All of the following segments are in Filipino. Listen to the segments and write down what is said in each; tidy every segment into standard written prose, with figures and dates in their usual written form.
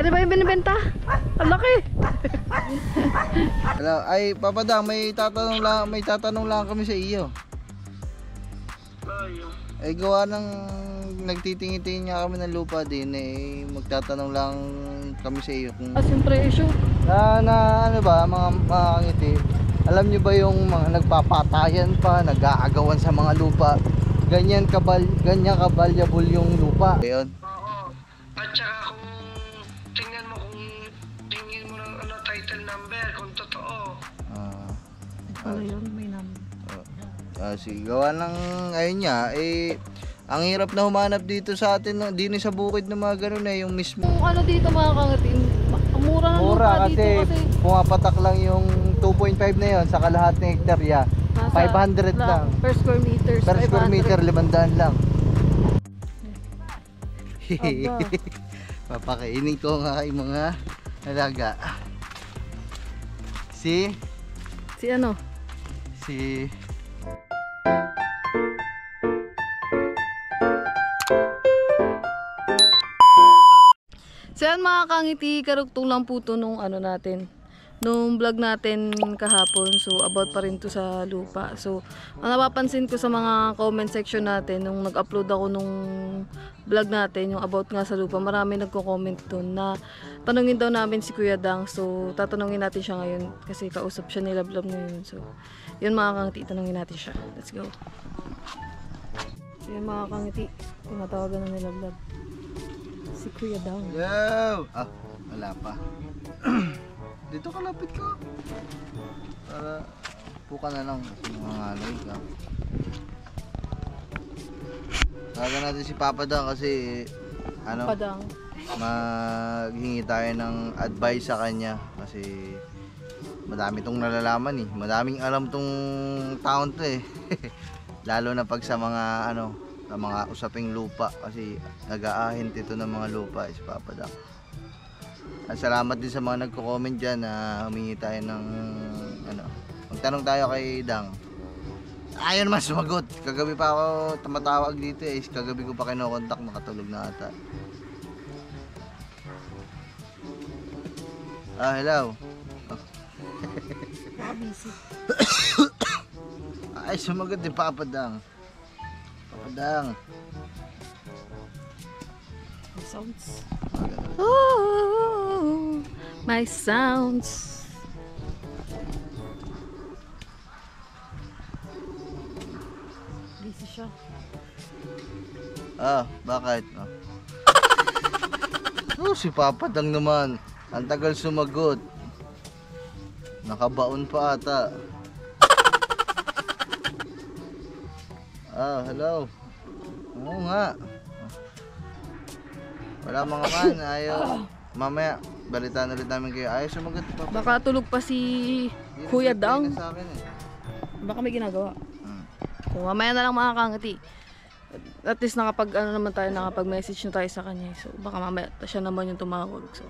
Pwede ba yung binibenta? Ang laki! Ay, Papadang, may tatanong lang kami sa iyo. Ay, gawa ng nagtitingin-tingin nga kami ng lupa din eh, magtatanong lang kami sa iyo kung Siyempre issue. ano ba, mga kangiti, alam nyo ba yung mga nagpapatayan pa, nag-aagawan sa mga lupa, ganyan kabalyable yung lupa. Ayun. Oo. At saka kung tingnan mo ng title number kung totoo. Ano yun? May number. Sige, gawa ng ayun niya, eh ang hirap na humanap dito sa atin, no? Din sa bukid ng mga ganun eh, yung mismo. Kung ano dito mga kangatin, mura ng lupa kasi dito kasi pumapatak lang yung 2.5 na yon sa kalahating hektarya. 500 lang. Per square meter. Per square meter, 500 lang. Aba. Papakainin ko nga kay mga alaga. Si ano? So yan mga kangiti, karugtong lang po to nung ano natin, nung vlog natin kahapon. So about pa rin to sa lupa. So ang napapansin ko sa mga comment section natin nung nag-upload ako nung vlog natin, yung about nga sa lupa, marami nagko-comment doon na tanungin daw namin si Kuya Dang. So tatanungin natin siya ngayon kasi kausap siya ni Lablab ngayon. So yun mga kangiti, tanungin natin siya. Let's go. So yun mga kangiti, tinatawagan na ni Lablab si Kuya Dang. Yo! Wala pa. Dito ka, lapit ka. Para puka na lang kasi nangangalay ka. Tawagan natin si Papa Dang kasi Padang. maghingi tayo ng advice sa kanya kasi madami tong nalalaman eh. Madaming alam tong taon to eh. Lalo na pag sa mga sa mga usaping lupa kasi nag-aahint ito ng mga lupa si Papa Dang. At salamat din sa mga nagko-comment dyan na humingi tayo ng magtanong tayo kay Dang. Ayaw naman sumagot. Kagabi pa ako tumatawag dito eh. Kagabi ko pa kinokontak, nakatulog na ata. Hello. Busy. Ay, sumagot din Papa Dang. Papa Dang. Sounds. Oh, my sounds. Busy siya. Bakit? Si Papa Dang naman. Ang tagal sumagot. Nakabaon pa ata. Hello. Oo nga. Wala mga man, ayaw. Mamaya, balitaan ulit namin kayo. Ayaw sumagot pa. Baka tulog pa si Kuya Dang. Sa akin, eh. Baka may ginagawa. So, mamaya na lang mga kangati. At least nakapag-message na tayo sa kanya. So, baka mamaya siya naman yung tumawag. So,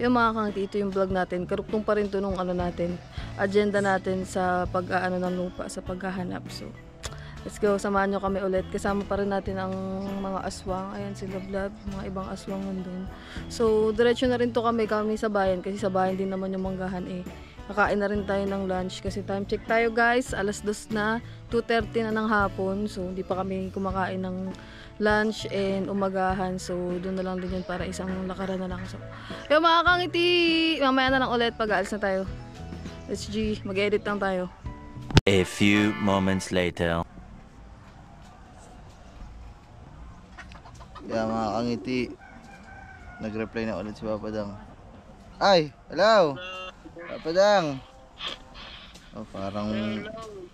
yung mga kangati, ito yung vlog natin. Karuktong pa rin to nung natin, agenda natin sa pag-aano ng lupa, sa paghahanap. So, let's go, samahan nyo kami ulit. Kasama pa rin natin ang mga aswang. Ayan si Lablab, mga ibang aswang nandun. So, diretso na rin to kami sa bayan. Kasi sa bayan din naman yung manggahan eh. Kakain na rin tayo ng lunch. Kasi time check tayo guys. Alas 2 na, 2:30 na ng hapon. So, hindi pa kami kumakain ng lunch and umagahan. So, doon na lang din yun para isang lakaran na lang. So, yung mga kangiti, mamaya na lang ulit pag-aalis na tayo. Let's G, mag-edit lang tayo. A few moments later. Mga kangiti, nag-reply na ulit si Papa Dang. Ay, hello Papa Dang.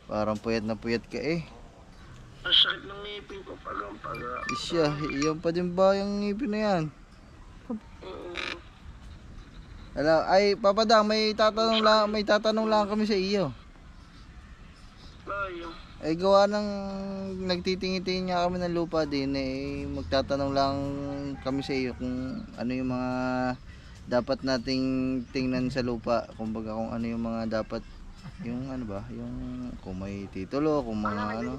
Parang puyat na puyat ka eh. Ang sakit ng ngipin ko pagang-paga. Isya, iyan pa din ba yung ngipin na yan? Hello, ay Papa Dang, may tatanong lang kami sa iyo. Ay, gawa ng nagtitingin-tingin nga kami ng lupa din eh, magtatanong lang kami sa iyo kung ano yung mga dapat nating tingnan sa lupa, kumbaga kung ano yung mga dapat, yung yung kung may titulo, kung mga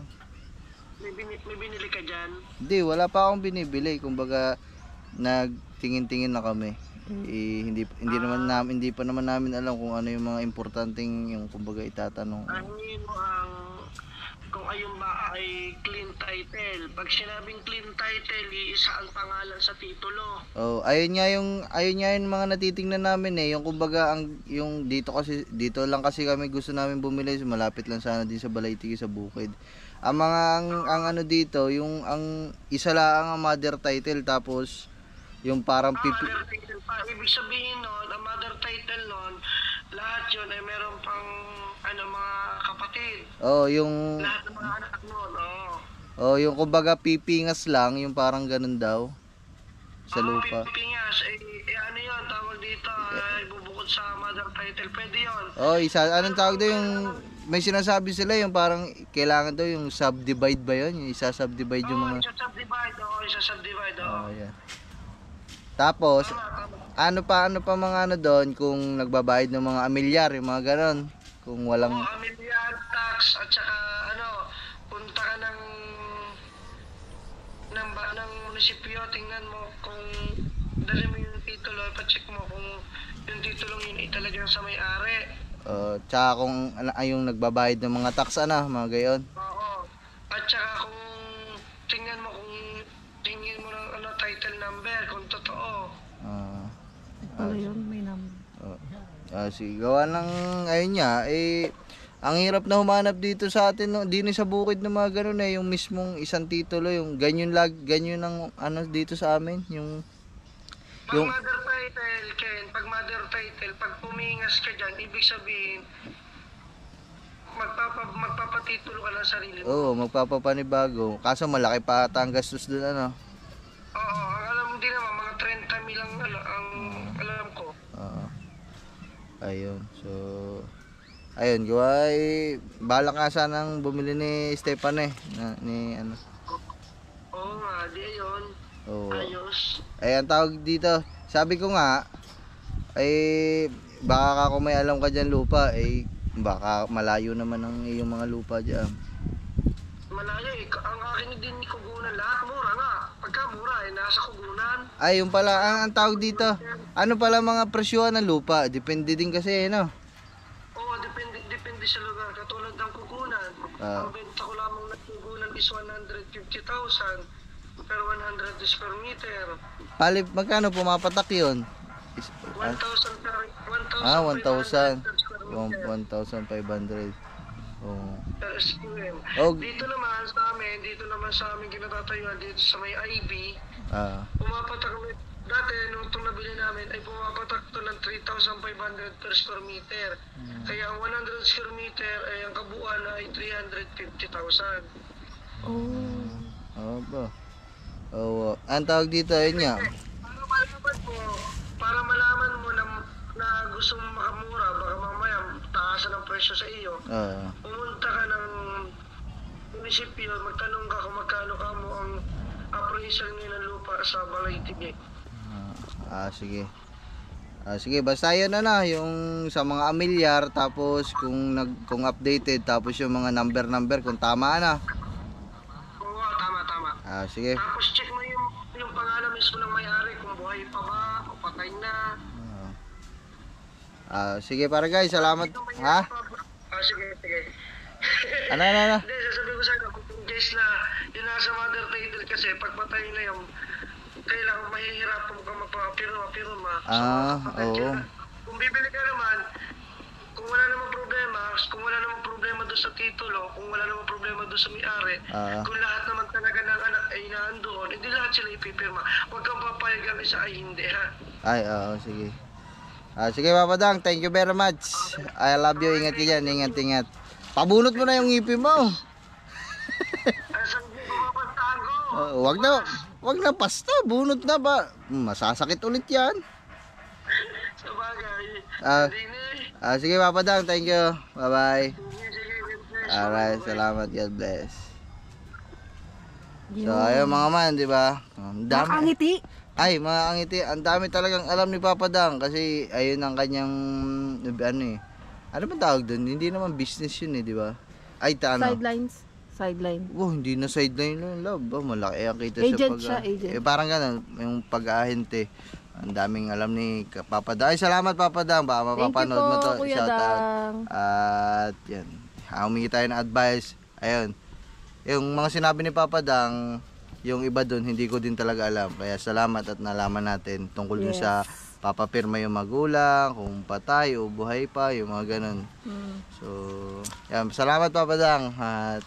May binili ka dyan? Hindi, wala pa akong binibili, kumbaga tingin-tingin na kami. Hindi pa naman namin alam kung ano yung mga importanteng yung kumbaga itatanong. Ano mo ang kung ayun ba ay clean title. Pag sinabing clean title, iisa ang pangalan sa titulo. Oh, ayun nga yung mga natitingnan namin yung kumbaga yung dito lang kasi kami gusto namin bumili, malapit lang sana din sa Balaytigi sa Bukid. Ang ano dito, ang isa lang ang mother title tapos yung parang Mother title pa. Ibig sabihin nun, ang mother title nun, lahat yun ay meron pang mga kapatid. yung Lahat ng mga anak nun, yung kumbaga pipingas lang, yung parang ganun daw sa lupa. Pipingas, ano yun, tawag dito, ibubukod sa mother title, pwede yun. Anong tawag daw yung may sinasabi sila yung parang kailangan daw yung subdivide ba yun? Yung isa-subdivide yung mga... Isa-subdivide, Yan. Tapos, ano pa mga ano doon kung nagbabayad ng mga amilyar, yung mga ganon. Kung walang... Amilyar, tax, at saka punta ka ng munisipyo, tingnan mo kung dali mo yung titulo, ipacheck mo kung yung titulong yun ay talagang sa may-ari. Tsaka kung yung nagbabayad ng mga tax mga gayon. Oo. At saka kung tingnan mo ng title number kung totoo. Ano yun? May number. Sige, gawa ng ayun niya, ang hirap na humanap dito sa atin, no? Din sa bukid ng mga ganun yung mismong isang titulo, yung ganyan ang ano dito sa amin, Pag mother title, Ken, pag pumingas ka dyan, ibig sabihin, magpapatitulo ka ng sarili mo. Oo, magpapapanibago. Kaso malaki pa ata ang gastos doon, Oo, ang alam din naman, mga 30 mil ang alam ko. Ayun, so... Ayun, gawa balak nga sanang bumili ni Stefan Oo nga, di yun. Oo. Ayos. Ang tawag dito, sabi ko nga, baka kung may alam ka dyan lupa, baka malayo naman ang iyong mga lupa dyan. Malayo ang akin din ni Kugunan, lahat mura nga. Pagka mura, nasa Kugunan. Yung pala, ang tawag dito, ano pala mga presyohan ng lupa, depende din kasi, Oo, depende sa lugar. Katulad ng Kugunan, ang benta ko lamang ng Kugunan is 150,000 per 100 square meter. Magkano pumapatak yun? 1,000 per 1,000. 1,500. per square. Oh. Dito naman sa amin kinatatayuan dito sa may IB. Pumapatak kami. Dati, nung itong nabili namin, ay pumapatak ito ng 3,500 per square meter. Kaya ang 100 square meter, ang kabuuan ay 350,000. Ang tawag dito, ayun nga. Para malaman mo na gusto mo makamura, baka mamaya taasan ang presyo sa iyo. Pumunta ka ng munisipyo, magtanong ka kung magkano ka mo ang appraisal ngayon ng lupa sa Balaytigi. Sige. Sige, basta yun yung sa mga amilyar, tapos kung updated, tapos yung mga number kung tama Oo, tama. Sige. Tapos check mo yung pangalan mismo ng may-ari, kung buhay pa ba o patay na. Sige para guys, salamat. Ha? Sige. Ano? Hindi, sasabihin ko sa inyo, kung case na yung nasa mother title kasi, pag patay na yung kailangan mahihirapan mo ka magpapirma. Oo. Kung bibili ka naman, kung wala namang problema doon sa titulo, kung wala namang problema doon sa may-ari, kung lahat naman talaga ng anak ay naandoon, hindi lahat sila ipipirma. Huwag kang papayag ang isa ay hindi, ha? Sige. Sige, Papa Dang, thank you very much. I love you, ingat ka dyan, ingat. Pabunot mo na yung ngipin mo. Saan mo mapagtago? Wag na pasta, bunot na ba? Masasakit ulit yan. Sa bagay. Sige, Papa Dang, thank you. Bye-bye. Sige. Alright, salamat. God bless. So, ayun mga man, di ba? Ang dami. Nakangiti. Ay, mga angiti, ang dami talagang alam ni Papa Dang kasi ayun ang kanyang Ano bang tawag doon? Hindi naman business yun di ba? Ay, Sidelines. Sideline. Oh, hindi na sideline lang, love. Oh, malaki ang kita Agent sa siya, agent. parang ganun, yung pag-ahente. Ang daming alam ni Papa Dang. Ay, salamat Papa Dang. Baka Thank you mapapanood mo to. po, Kuya Shout out. Dang. At yan. Humingi tayo ng advice. Ayun. Yung mga sinabi ni Papa Dang, yung iba dun, hindi ko din talaga alam. Kaya salamat at nalaman natin tungkol dun Yes. sa papapirma yung magulang, kung patay o buhay pa, yung mga ganun. So, yan. Salamat Papa Dang. At,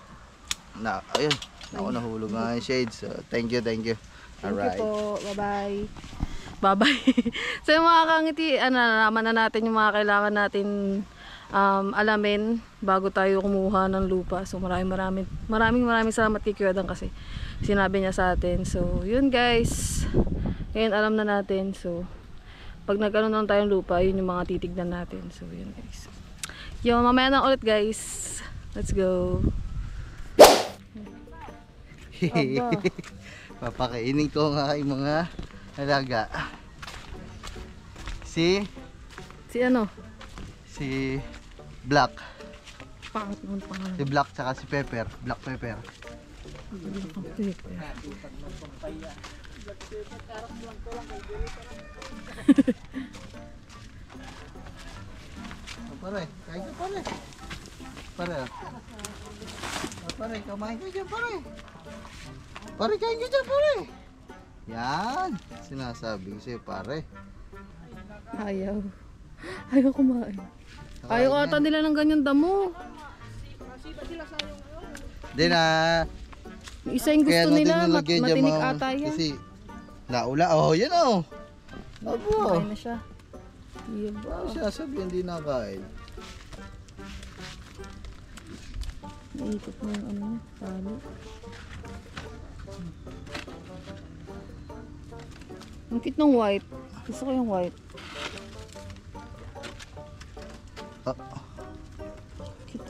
ayun. Ako nahulog nga yung shades. So, thank you. Thank you Alright. po. Bye-bye. Bye-bye. So yung mga kangiti, nalaman na natin yung mga kailangan natin alamin bago tayo kumuha ng lupa. So maraming salamat kay Kuya Dang kasi sinabi niya sa atin. So yun guys. Ngayon alam na natin. So pag nagkaroon na tayong lupa, yun yung mga titignan natin. So yun guys. Yo, mamaya na ulit guys. Let's go. Aba. Papakainin ko nga yung mga alaga. Si ano? Si Black. Pangit naman pangalan. Si Black tsaka si Pepper. Black Pepper. Pare, kain ka pare. Pare. Pare, kumain ka dyan pare. Pare, kain ka dyan pare. Yan. Sinasabi ko sa'yo pare. Ayaw. Ayaw kumain. Ayaw ata nila ng ganyan damo. Di na. Yung isa yung gusto nila, matinik ata yan. Kasi naula. Oh, yan oh. Abo. Kain na siya. Diba? Siya sabihin hindi nakain. Naikot mo yung ano niya, talo. Ang cute ng white. Gusto ko yung white. Ah. Cute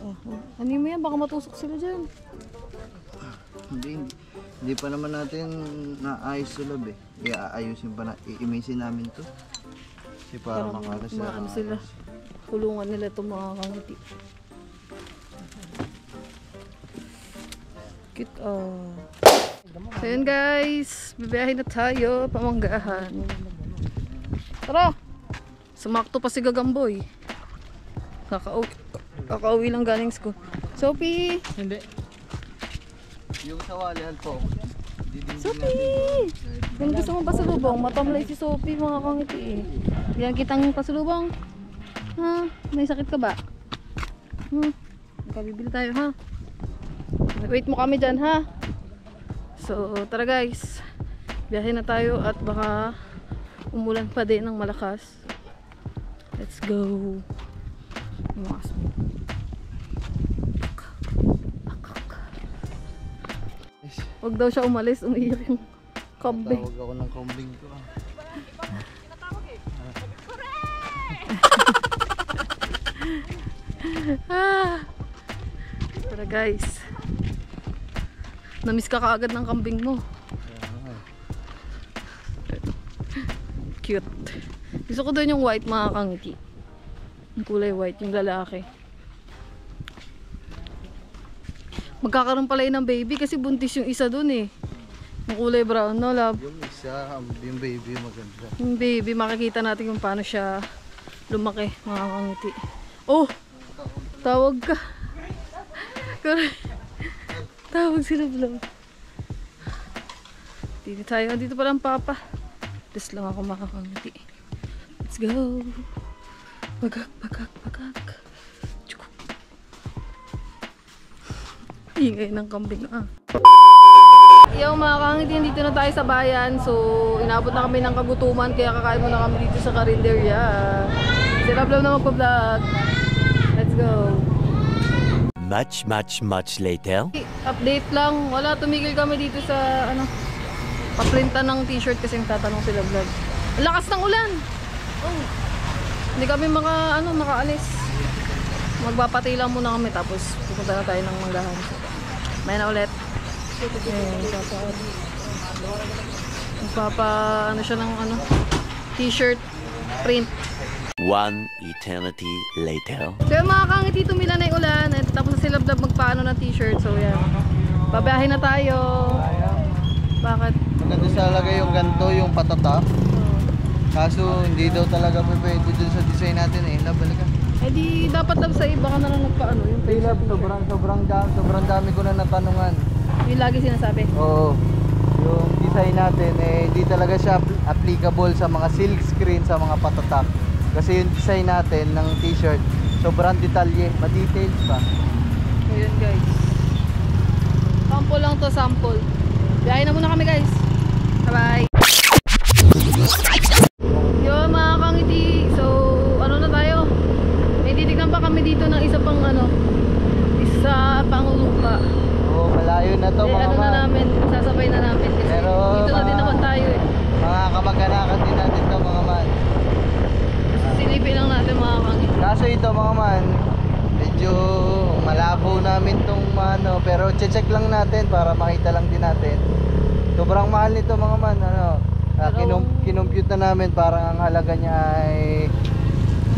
Ano mo yan? Baka matusok sila dyan. Hindi pa naman natin naayos sa lab eh. Iaayusin pa na, iimisin namin to. Kasi para makalas Maano sila. Kulungan nila itong mga kangiti. Cute So yun guys, bibiyahin na tayo, pamanggahan. Tara! Sumakto pa si Gagamboy. Kakauwi lang galing school. Sophie! Hindi. Yung sawalihan po. Sophie! Kung gusto mong pasalubong, matamlay si Sophie mga kangiti eh. Yan kitang pasalubong. Ha? May sakit ka ba? Bibili tayo ha? Wait mo kami dyan ha? So tara guys, biyahe na tayo at baka umulan pa din ng malakas. Let's go. Huwag daw siya umalis, umiiyak yung kambing. Tawag ako ng kambing ko. Tara guys, namiss ka kaagad ng kambing mo. Cute. Gusto ko doon yung white mga kangki. Yung kulay white, yung lalaki. Magkakaroon pala yun ng baby kasi buntis yung isa doon eh. Yung kulay brown, no love? Yung isa, yung baby maganda. Yung baby, makikita natin kung paano siya lumaki mga kangiti. Oh! Tawag ka. Tawag sila vlog. Dito tayo. Dito pala ang papa. Just lang ako makakangiti. Let's go. Bagak, bagak, bagak. Tskuk. Ingay ng kambing Yung mga kangiti, dito na tayo sa bayan. So, inabot na kami ng kagutuman. Kaya kakain muna kami dito sa karinderya. Si Rablab na magpa-vlog. Let's go. Much later. Update lang. Wala, tumigil kami dito sa paprinta ng t-shirt kasi tatanong sila vlog. Ang lakas ng ulan. Oh. Hindi kami makaalis. Magpapatay lang muna kami tapos pupunta na tayo ng manggahan. May na ulit. Magpapa siya ng t-shirt print. One eternity later. So yung mga kangiti, tumila na yung ulan. At tapos na sila magpaano ng t-shirt. So yan. Babiyahin na tayo. Bakit? Maganda talaga yung ganito, yung patata. Kaso hindi daw talaga pwede dun sa design natin eh. Balik ka. Eh di dapat lab sa iba ka na lang nagpaano yung Hey, love, sobrang dami ko na natanungan. yung lagi sinasabi. Oo. Yung design natin eh hindi talaga siya applicable sa mga silk screen, sa mga patatak. Kasi yung design natin ng t-shirt sobrang detalye, ma-details pa. So yun guys. Sample lang to, sample. Biyahin na muna kami guys. Bye bye. Yo mga kangiti. So ano na tayo? May titignan pa kami dito ng isa pang lupa. Oo, malayo na to mga Ano na man. namin, sasabay na namin kasi Pero, dito na din naman tayo eh. Mga kamag-anakan din natin to mga man. Silipin lang natin mga kangiti. Kaso ito mga man, medyo malabo namin tong ano, pero check lang natin para makita lang din natin. Sobrang mahal nito mga man, kinumpute na namin, parang ang halaga niya ay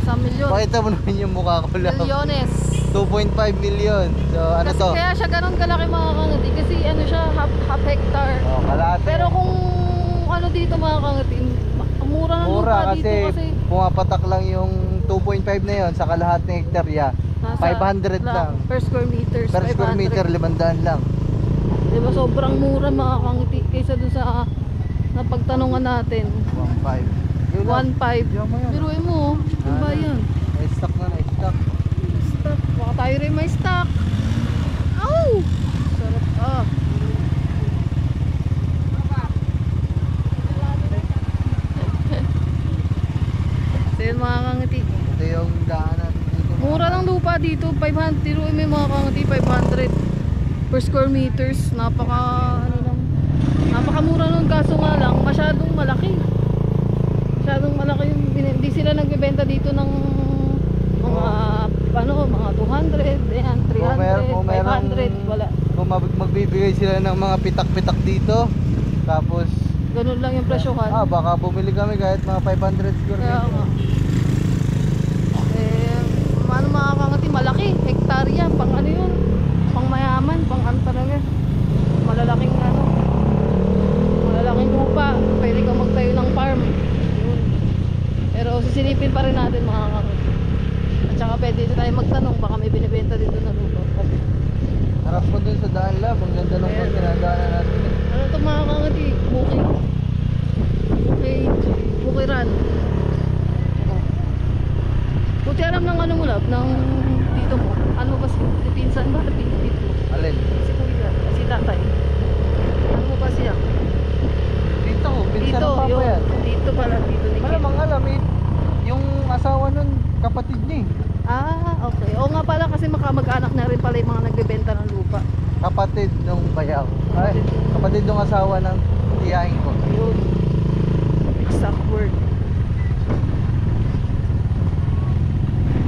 Sa milyon. pakita mo naman yung mukha ko lang. Milyones. 2.5 million. So ano Kasi to? kaya siya ganun kalaki mga kangiti kasi ano siya, half hectare. Oh, kalahati. Pero kung ano dito mga kangiti, mura na Mura lupa kasi, dito kasi pumapatak lang yung 2.5 na yon sa kalahating hektarya. nasa 500 lang. per square meters. Per square 500. meter, 500 lang. Diba sobrang mura mga kangiti kaysa dun sa napagtanungan natin. 1.5. Yun lang. 1.5. Diyan mo yun. Biruin mo, ano ba yan? Na-stock na, na-stock. Stock. Baka tayo rin may stock. Ow! Sarap ah. So yun mga kangiti. Ito yung daanan dito. Mura ng lupa dito, 500. Biruin mo yung mga kangiti, 500 per square meters. Napakamura nun, kaso nga lang masyadong malaki yung hindi sila nagbebenta dito ng mga mga 200, ayan, 300, 500, wala. Kung magbibigay sila ng mga pitak-pitak dito, tapos Ganun lang yung presyohan. baka bumili kami kahit mga 500 square Kaya meter. nga. Ano mga kangati, malaki, hektarya, pang ano yun, pang mayaman, pang ano talaga. Malalaking lupa, pwede kang magtayo ng farm. Yun. Pero sisilipin pa rin natin mga kangati. At saka pwede tayo magtanong, baka may binibenta dito na lupa. Harap mo dun sa daan lab, ang ganda ng Ayan. pinadaanan natin. Ano ito mga kangati, bukiran. Buti alam ng ano mo lab, ng tito mo. Ano ba si pinsan ba? Tito mo. Alin? Si kuya, si tatay. Ano mo ba siya? Dito ko, pinsan Dito, ng papa yun. yan. Dito pala, dito ni Kim. Malamang alam eh, yung asawa nun, kapatid niya eh. Okay. Oo nga pala kasi mag-anak na rin pala yung mga nagbebenta ng lupa. Kapatid nung bayaw. Ay, kapatid nung asawa ng tiyahin ko. Yun. Exact word.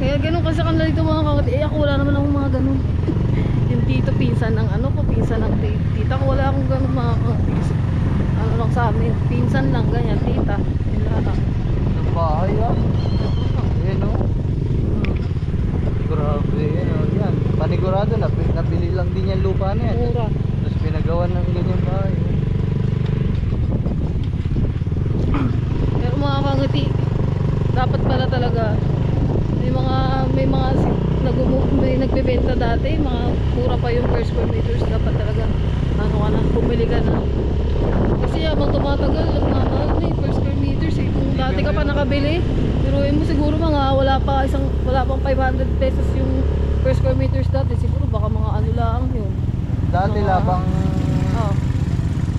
Kaya ganun kasi kanila dito mga kakati. Ako wala naman akong mga ganun. Yung tito, pinsan ng pinsan ng tita ko. Wala akong ganun mga kakati. Ano lang sa amin, pinsan lang, ganyan, tita. Yun lang. Ng bahay ah. Ayan o. Grabe, yan o. Yan. Panigurado, nabili lang din yan lupa na yan. Mura. Tapos pinagawa ng ganyan bahay. Pero mga kangiti, dapat pala talaga may nagbebenta dati, mga mura pa yung per square meters, dapat talaga bumili ka na. Kasi habang tumatagal, nagmamahal na per square meters eh. Kung dati ka pa nakabili, biruin mo siguro wala pang 500 pesos yung per square meters dati, siguro baka mga ano lang yun. Dati labang,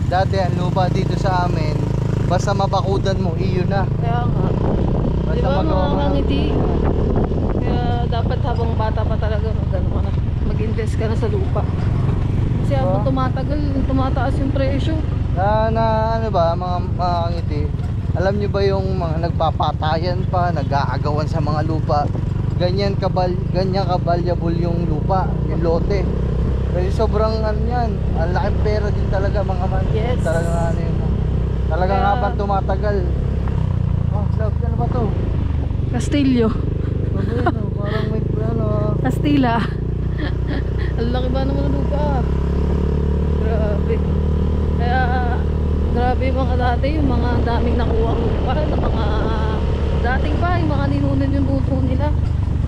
dati ang lupa dito sa amin, basta mabakudan mo, iyo na. Kaya nga. Basta Diba magawa mga mo ng- kangiti? Kaya dapat habang bata pa talaga mag-invest ka na sa lupa. Kasi habang tumataas yung presyo. Ano ba, mga kangiti, alam nyo ba yung mga nagpapatayan pa, nag-aagawan sa mga lupa, ganyan ka-valuable yung lupa, yung lote. Kasi sobrang yan, ang laking pera din talaga mga man. Yes. Talagang Kaya- habang tumatagal. Oh, love, ano ba to? Castillo. Parang may plano. Castilla. Ang laki ba naman ng lupa? Grabe. Kaya, grabe yung mga dati, yung mga daming nakuha lupa, ng mga dating pa, yung mga ninunan yung luto nila.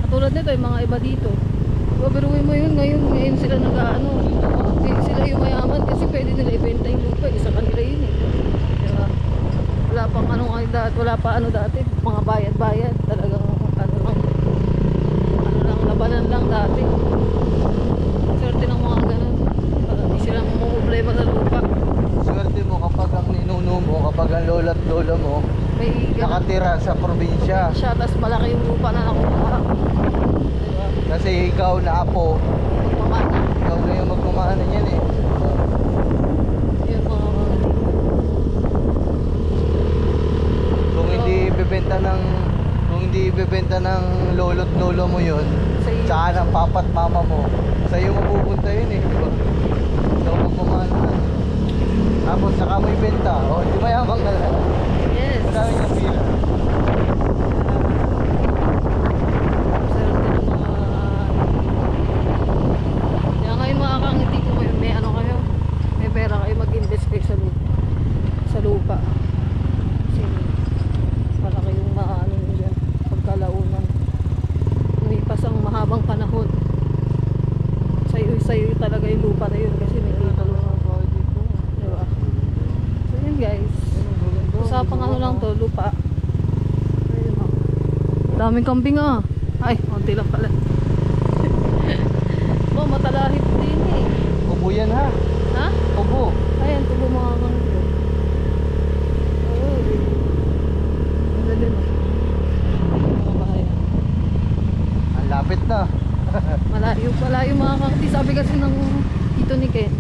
Katulad nito, yung mga iba dito. Babiruin mo yun, ngayon sila nag-ano, sila yung mayaman kasi pwede nila ibenta yung lupa, isa kanila yun eh. Diba? Wala pang ano wala pa ano dati, mga bayad-bayad, talagang ano lang, labanan lang dati. Swerte ng mga ganun, para hindi sila problema sa lupa. Swerte mo kapag ang ninuno mo, kapag ang lola at lola mo May nakatira sa probinsya. siya, tas malaki yung lupa na nakuha. Diba? Kasi ikaw na apo, Pamana. ikaw na yung magmamana niyan eh. Yun mga Kung hindi ibebenta ng lolo't lolo mo yun, sa iyo. tsaka ng papat mama mo, sa'yo mapupunta yun eh, diba? Ikaw magmamana na. Tapos saka mo ibenta, o di mayabang na lang. Yes. Marami niyang pira. Swerte ng mga kaya ngayon mga kangiti ko may ano kayo, may pera kayo, mag-invest kayo sa lupa kasi malaki yung maano nyo dyan pagkalaunan, lumipas ang mahabang panahon, sa'yo talaga yung lupa na yun kasi may kita diba? So yun guys, usapang ano lang to, lupa. Ayun, oh. Daming kambing ah. Ay, konti lang pala. Matalahip din eh. Kubo yan ha, Ha? kubo. Ayan, tubo mga kambing. Oh, ganda din oh. Mga bahay. Ang lapit na. Malayo mga kambing. Sabi kasi ng dito ni Ken,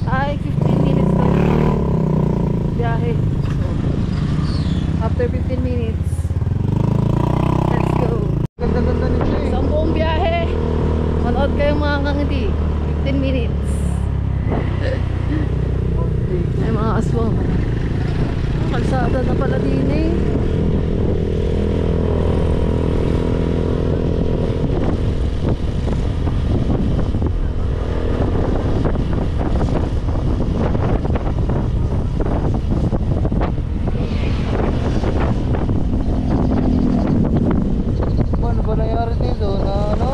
ay 15 minutes lang yung biyahe. So, after 15 minutes, let's go. Ganda-ganda nito eh. Isang buong biyahe. Manood kayo mga kangiti. 15 minutes. Ay mga aswang. Kalsada na pala din eh. Ano ba nangyari dito na ano?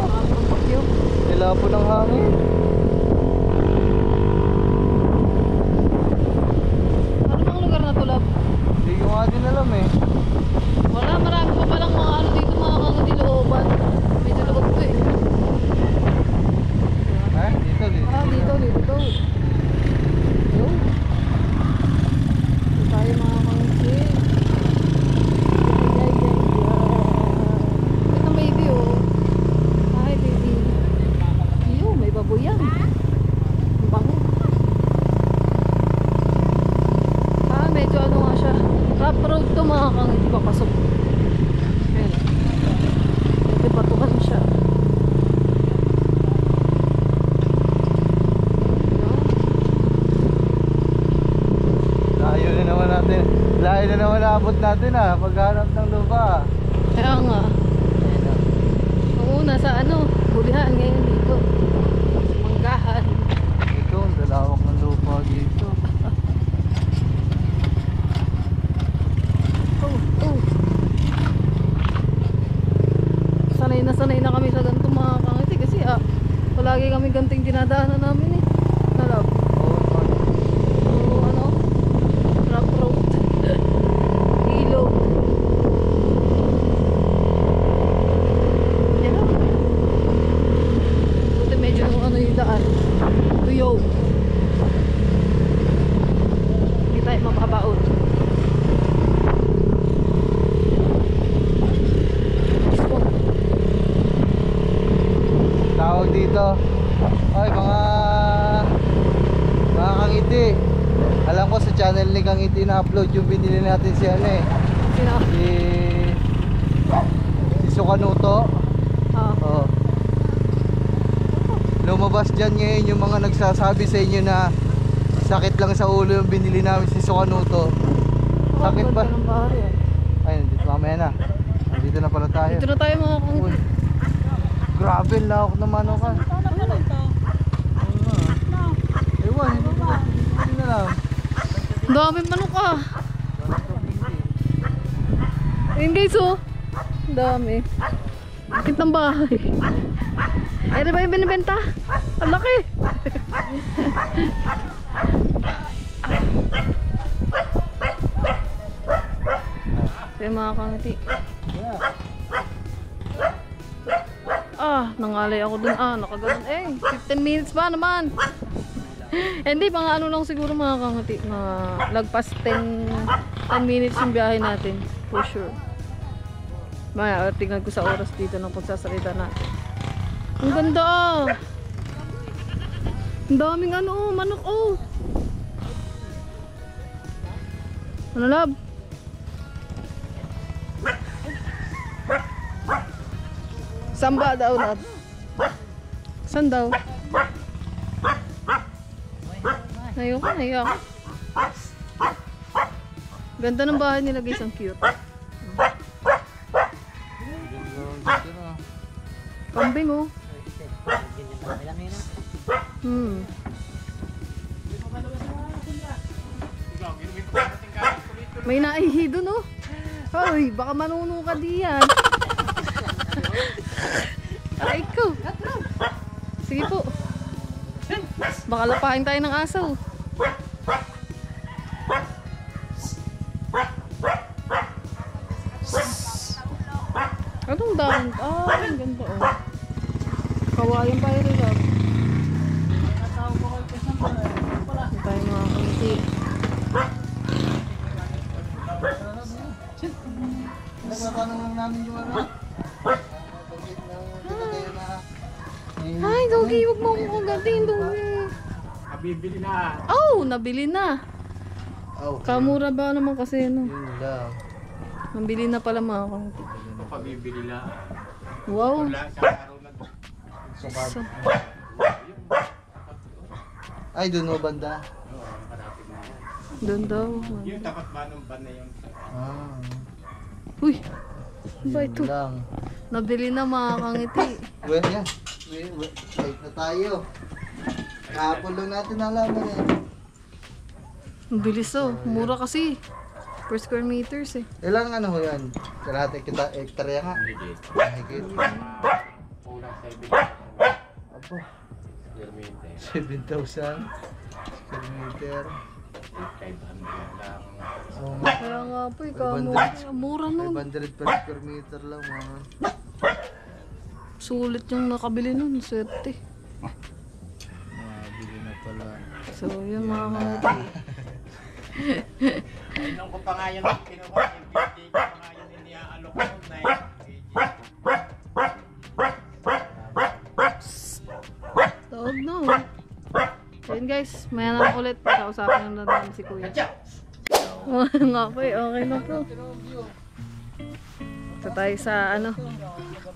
Nilapo ng hangin. Ano bang lugar na to, Lab? Hindi ko nga din alam eh. Wala, marami pa palang mga ano dito, mga kangiti looban. Medyo loob to eh. Ha? Dito. Ah, dito. Yo. Ito tayo mga kangiti. Ito baby oh. Hi baby. Yo, may baboy yan. Ang bango. Ah, medyo ano nga siya. Rough road to mga kangiti, papasok. Ayan. Medyo patukan siya. Layo na naman naabot natin ah. Paghanap ng lupa. Kaya nga. Ang una sa ano, bulihan ngayon dito. Sa Manggahan. Ito, ang dalawak ng lupa dito. Oh. Sanay na kami sa ganito mga kangiti kasi palagi kami ganting dinadaanan namin eh. Nalab. So ano, rough road. Ilog. Yan lang. Buti medyo ano yung daan. Tuyo. Hindi tayo mapabaon. Tawag dito. Ay, mga kangiti. Alam ko sa channel ni Kangiti na-upload yung binili natin si ano eh. Sino? Si Sukanuto. Ah. Oh. Lumabas dyan ngayon yung mga nagsasabi sa inyo na sakit lang sa ulo yung binili namin si Sukanuto. Sakit ba? Ng bahay, Ay, nandito mamaya na. Nandito Dito na pala tayo. Dito na tayo mga Uy, kangiti. grabe, lawak na manokan. Ewan, hindi na lang. Dami manok ah. Ayun guys oh. Dami. Bakit ng bahay? Ay, di ba yung binibenta? Ang laki. Kaya mga kangiti. Nangalay ako dun. Nakaganon. 15 minutes ba naman? Hindi, mga ano lang siguro mga kangati. Mga lagpas 10 minutes yung biyahe natin. For sure. Tingnan ko sa oras dito ng pagsasalita natin. Ang ganda ah. Ang daming manok oh. Ano lab? Samba daw lab. San daw? Ayoko. Ganda ng bahay nila guys, ang cute. Kambing oh. May naihi dun oh. Hoy, baka manuno ka diyan. Ay ko. Sige po. Baka lapahin tayo ng aso. Anong daan? Ang ganda oh. Kawayan pa rin lab. Hindi tayo mga kanti. Nagpapanong lang namin yung Ay, Doggy, huwag mo akong kagatin, Doggy. Nabibili na. Oh, nabili na. Kamura ba naman kasi no? Yun lang. Nabili na pala mga kanti. Pabibili na. Wow. Wala sa araw na. So, Ay, doon mo banda. doon daw. Yung tapat ba nung ban na yun? Uy, ano ba ito? Yun lang. Nabili na mga kangiti. Well, yan. Wait na tayo. Kahapon lang natin nalaman yan. Ang bilis oh. Mura kasi. Per square meters eh. Ilang ano ho yan? Kalahati kita hektarya nga. Higit. Kulang 7. Apo. 7,000 square meter. 500 lang. Oh, Kaya nga po, mura nun. 500 per square meter lang mga. Sulit yung nakabili nun. Swerte. Mabili na pala. So, yun mga kangiti. Nung ko pa nga yan kinuha, yung beauty ko pa nga yan iniaalok ko na yun. Taog no. Ayun guys, maya na ulit. Kausapin lang natin si Kuya. Nga po okay na po. Ito tayo sa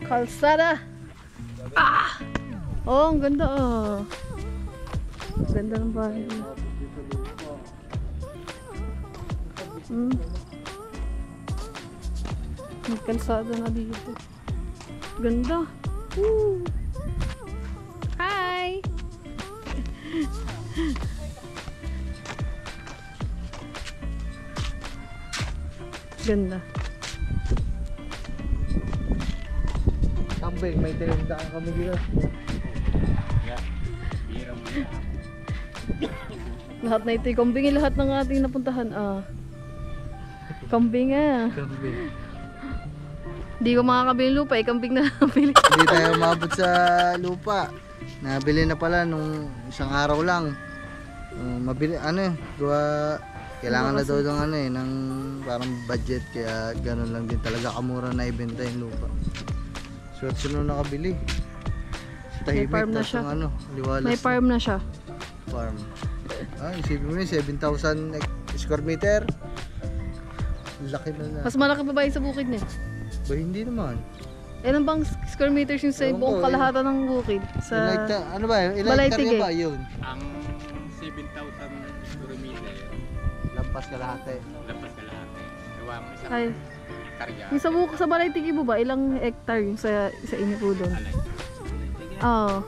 kalsada. Oh, ang ganda oh. Ganda ng bahay. May kalsada na dito. Ganda. Woo! Hi! Ganda. Kambing, may tinandaan kami dito. Lahat na ito kambing, lahat ng ating napuntahan. Kambing Kambing. Hindi ko makakabili lupa, kambing na nabili. Hindi tayo umabot sa lupa. Nabili na pala nung isang araw lang. Mabili, kailangan na daw ng parang budget, kaya ganun lang din talaga kamura na ibenta yung lupa. Swerte nung nakabili. Tahimik, farm na siya. liwalas. May farm na siya. Farm. Isipin mo yun, 7,000 square meter. Laki na. Mas malaki pa ba yung sa bukid niya? Ba, hindi naman. Ilan bang square meters yung sa Ewan buong ko, kalahatan ng bukid? Ano ba yun? Ilang Balay hektarya Tige. ba yun? Ang 7,000 square meter, Lampas kalahati. lampas ka lahat eh. Gawa mo isang Ay, hektarya. Yung sa Balay-Tigi po ba, ilang hectare yung sa inyo po doon? Alay. Oo.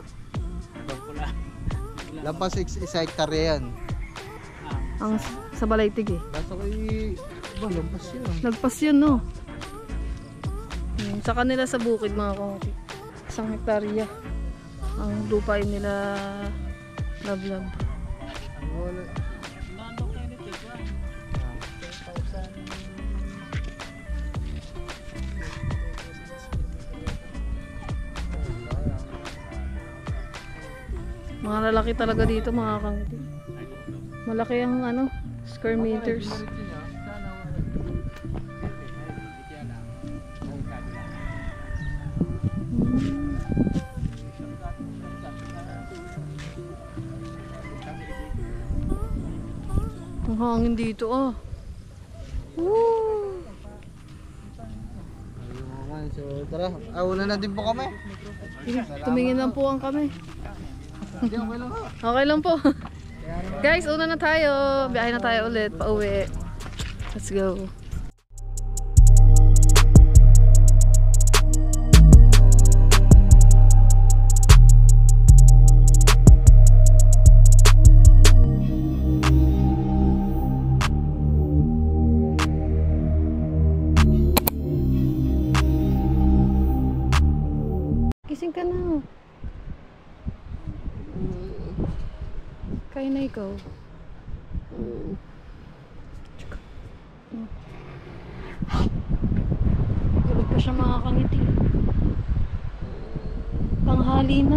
Doon ko lang. Lampas isa hektarya yan. Ang sa Balay-Tigi. Kaso kay... Ba, lampas yun. Nagpas yun, no? Sa kanila sa bukid, mga kongki. 1 hektarya. Ang lupain nila lablab. Wala. Nandong kayo nito, 10,000. Mga lalaki talaga dito, mga kongki. Malaki ang ano, square meters. Ang hangin dito, ah. Woo! So tara, una na din po kami. Sige, tumingin lang po ang kami. Hindi, okay lang. Okay lang po. Guys, una na tayo. Biyahe na tayo ulit, pauwi. Let's go. Gising ka na. Kaya na ikaw. Tulog pa siya, mga kangiti. Tanghali na.